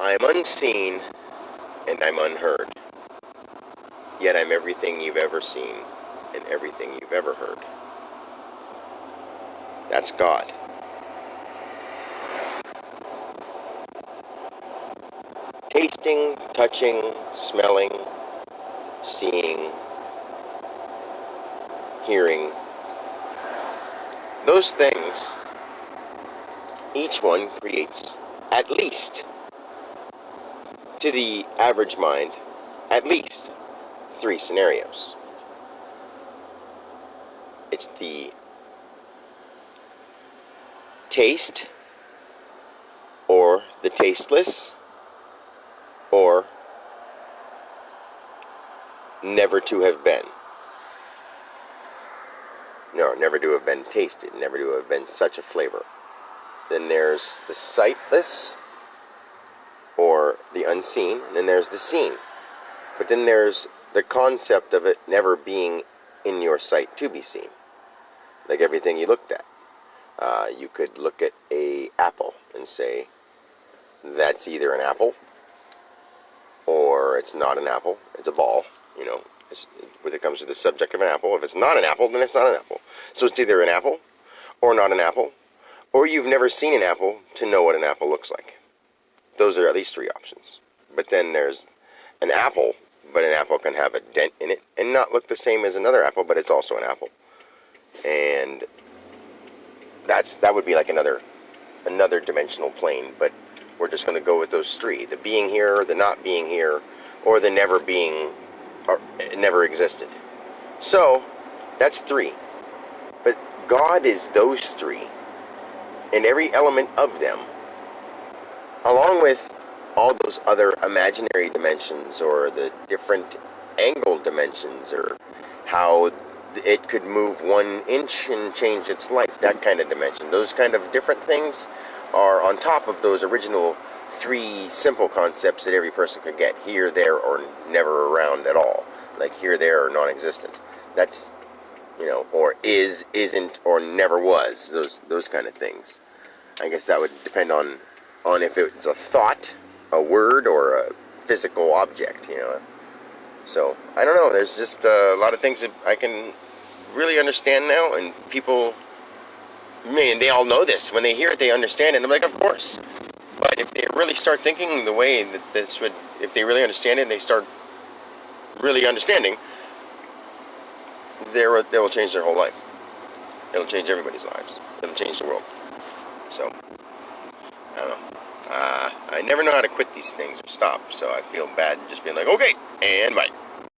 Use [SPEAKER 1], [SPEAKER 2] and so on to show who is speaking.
[SPEAKER 1] I'm unseen and I'm unheard. Yet I'm everything you've ever seen and everything you've ever heard. That's God. Tasting, touching, smelling, seeing, hearing. Those things, each one creates, at least, to the average mind, at least 3 scenarios. It's the taste, or the tasteless, or never to have been. No, never to have been tasted, never to have been such a flavor. Then there's the sightless, or the unseen, and then there's the seen. But then there's the concept of it never being in your sight to be seen. Like everything you looked at. You could look at an apple and say, that's either an apple, or it's not an apple, it's a ball, when it comes to the subject of an apple. If it's not an apple, then it's not an apple. So it's either an apple, or not an apple, or you've never seen an apple to know what an apple looks like. Those are at least 3 options. But then there's an apple, but an apple can have a dent in it and not look the same as another apple, but it's also an apple. And that would be like another dimensional plane, but we're just going to go with those 3. The being here, the not being here, or the never being, or never existed. So, that's 3. But God is those 3, and every element of them, along with all those other imaginary dimensions, or the different angle dimensions, or how it could move 1 inch and change its life, that kind of dimension. Those kind of different things are on top of those original 3 simple concepts that every person could get. Here, there, or never around at all. Like here, there, or non-existent. That's, or is, isn't, or never was. Those kind of things. I guess that would depend on if it's a thought, a word, or a physical object, So, I don't know. There's just a lot of things that I can really understand now, and people, they all know this. When they hear it, they understand it, and I'm like, of course. But if they really start thinking the way that this would, if they really understand it, and they start really understanding, they will change their whole life. It'll change everybody's lives. It'll change the world. So, I don't know. I never know how to quit these things or stop, so I feel bad just being like, okay, and bye.